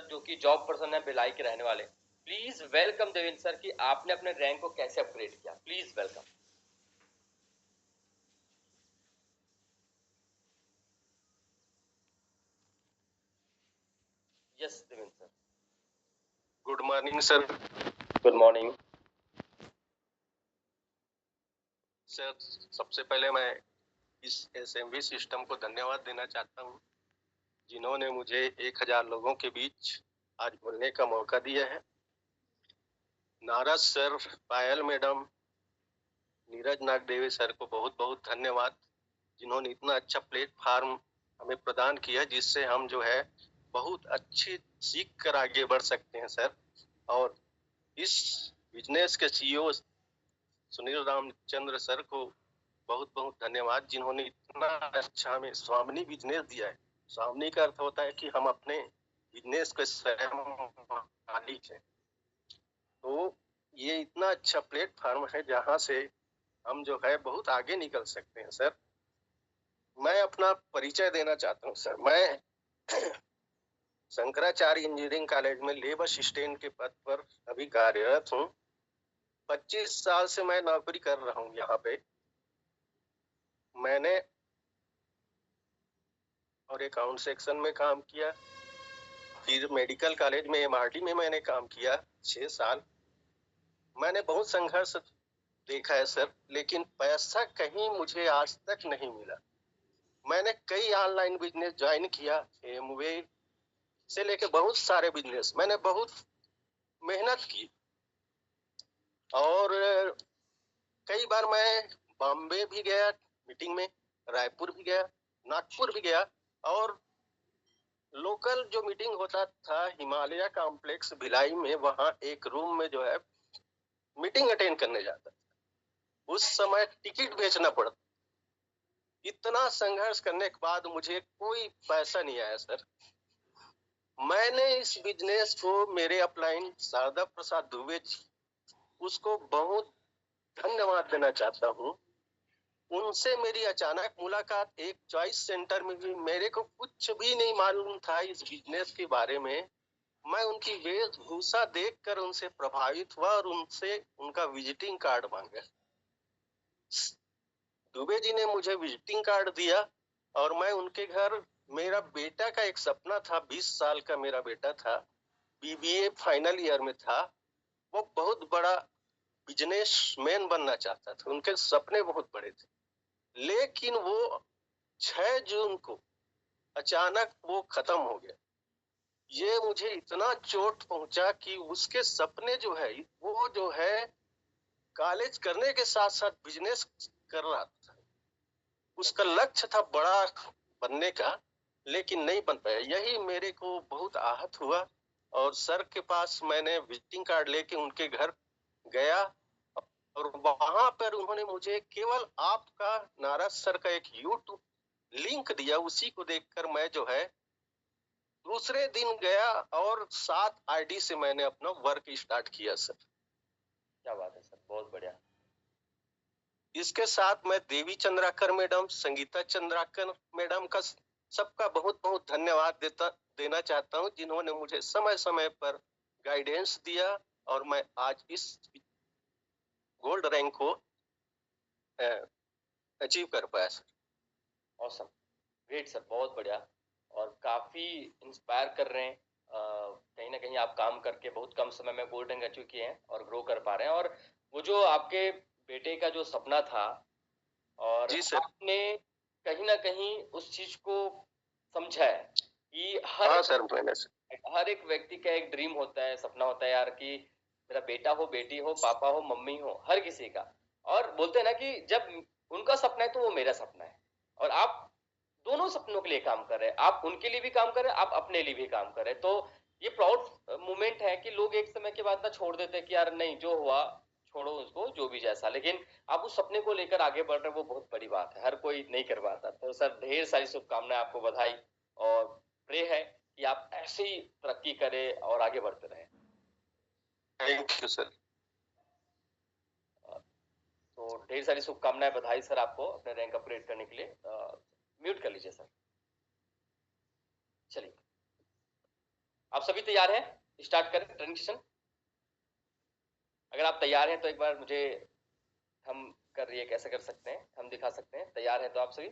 Sir जो कि job person है भिलाई के रहने वाले। प्लीज वेलकम देवेंद्र सर कि आपने अपने रैंक को कैसे अपग्रेड किया। Please welcome. Yes Devendra sir. Good morning sir. Good morning sir, सबसे पहले मैं इस एसएमवी सिस्टम को धन्यवाद देना चाहता हूं, जिन्होंने मुझे 1000 लोगों के बीच आज बोलने का मौका दिया है। नारद सर, पायल मैडम, नीरज नागदेवी सर को बहुत बहुत धन्यवाद, जिन्होंने इतना अच्छा प्लेटफार्म हमें प्रदान किया, जिससे हम जो है बहुत अच्छी सीख कर आगे बढ़ सकते हैं सर। और इस बिजनेस के सीईओ सुनील रामचंद्र सर को बहुत बहुत धन्यवाद, जिन्होंने इतना अच्छा हमें स्वामिनी बिजनेस दिया है। स्वामिनी का अर्थ होता है कि हम अपने बिजनेस के स्वयं मालिक हैं। तो ये इतना अच्छा प्लेटफार्म है जहां से हम जो है बहुत आगे निकल सकते हैं सर। मैं अपना परिचय देना चाहता हूँ सर। मैं शंकराचार्य इंजीनियरिंग कॉलेज में लेब असिस्टेंट के पद पर अभी कार्यरत हूँ। 25 साल से मैं नौकरी कर रहा हूँ यहाँ पे। मैंने और अकाउंट सेक्शन में काम किया, फिर मेडिकल कॉलेज में एमआरडी में मैंने काम किया 6 साल। मैंने बहुत संघर्ष देखा है सर, लेकिन पैसा कहीं मुझे आज तक नहीं मिला। मैंने कई ऑनलाइन बिजनेस ज्वाइन किया, एमवे से लेके बहुत सारे बिजनेस मैंने बहुत मेहनत की। और कई बार मैं बॉम्बे भी गया मीटिंग में, रायपुर भी गया, नागपुर भी गया, और लोकल जो मीटिंग होता था हिमालय कॉम्प्लेक्स भिलाई में, वहां एक रूम में जो है मीटिंग अटेंड करने जाता। उस समय टिकट बेचना पड़ता। इतना संघर्ष करने के बाद मुझे कोई पैसा नहीं आया सर। मैंने इस बिजनेस को मेरे अपलाइन शारदा प्रसाद दुबे जी, उसको बहुत धन्यवाद देना चाहता हूँ। उनसे मेरी अचानक मुलाकात एक चॉइस सेंटर में हुई। मेरे को कुछ भी नहीं मालूम था इस बिजनेस के बारे में। मैं उनकी वेशभूषा देखकर उनसे प्रभावित हुआ और उनसे उनका विजिटिंग कार्ड मांगा। दुबे जी ने मुझे विजिटिंग कार्ड दिया और मैं उनके घर, मेरा बेटा का एक सपना था, 20 साल का मेरा बेटा था, बीबीए फाइनल ईयर में था। वो बहुत बड़ा बिजनेसमैन बनना चाहता था, उनके सपने बहुत बड़े थे। लेकिन वो 6 जून को अचानक वो खत्म हो गया। ये मुझे इतना चोट पहुंचा कि उसके सपने जो है, वो जो है कॉलेज करने के साथ साथ बिजनेस कर रहा था। उसका लक्ष्य था बड़ा बनने का, लेकिन नहीं बन पाया। यही मेरे को बहुत आहत हुआ। और सर के पास मैंने विजिटिंग कार्ड लेके उनके घर गया, और वहां पर उन्होंने मुझे केवल आपका, नाराज सर का एक यूट्यूब लिंक दिया। उसी को देखकर मैं जो है दूसरे दिन गया और 7 आईडी से मैंने अपना वर्क स्टार्ट किया सर। क्या बात है सर, बहुत बढ़िया। इसके साथ मैं देवी चंद्राकर मैडम, संगीता चंद्राकर मैडम का सबका बहुत बहुत धन्यवाद देना चाहता हूं, जिन्होंने मुझे समय समय पर गाइडेंस दिया और मैं आज इस गोल्ड रैंक को अचीव कर पाया सर। ऑसम, ग्रेट सर, बहुत बढ़िया। और काफी इंस्पायर कर रहे हैं। कहीं ना कहीं आप काम करके बहुत कम समय में गोल्ड रैंक अचीव किए हैं और ग्रो कर पा रहे हैं। और वो जो आपके बेटे का जो सपना था, और जी सर। आपने कहीं ना कहीं उस चीज को समझा है कि हाँ सर, मैंने हर एक व्यक्ति का एक ड्रीम होता है, सपना होता है यार, कि मेरा बेटा हो, बेटी हो, पापा हो, मम्मी हो, हर किसी का। और बोलते हैं ना कि जब उनका सपना है तो वो मेरा सपना है। और आप दोनों सपनों के लिए काम कर रहे हैं, आप उनके लिए भी काम कर रहे हैं, आप अपने लिए भी काम कर रहे हैं। तो ये प्राउड मोमेंट है कि लोग एक समय के बाद ना छोड़ देते हैं कि यार नहीं, जो हुआ छोड़ो उसको, जो भी जैसा। लेकिन आप उस सपने को लेकर आगे बढ़ रहे हैं, वो बहुत बड़ी बात है, हर कोई नहीं कर पाता। तो सर ढेर सारी शुभकामनाएं, आपको बधाई, और प्रे है कि आप ऐसे ही तरक्की करें और आगे बढ़ते रहें। Thank you sir. तो ढेर सारी शुभकामनाएं, बधाई सर आपको अपने रैंक अपग्रेड करने के लिए। म्यूट कर लीजिए सर। चलिए। आप सभी तैयार हैं? स्टार्ट करें ट्रेनिंग सेशन। अगर आप तैयार हैं तो एक बार मुझे हम कर रही है कैसे कर सकते हैं, हम दिखा सकते हैं। तैयार हैं तो आप सभी?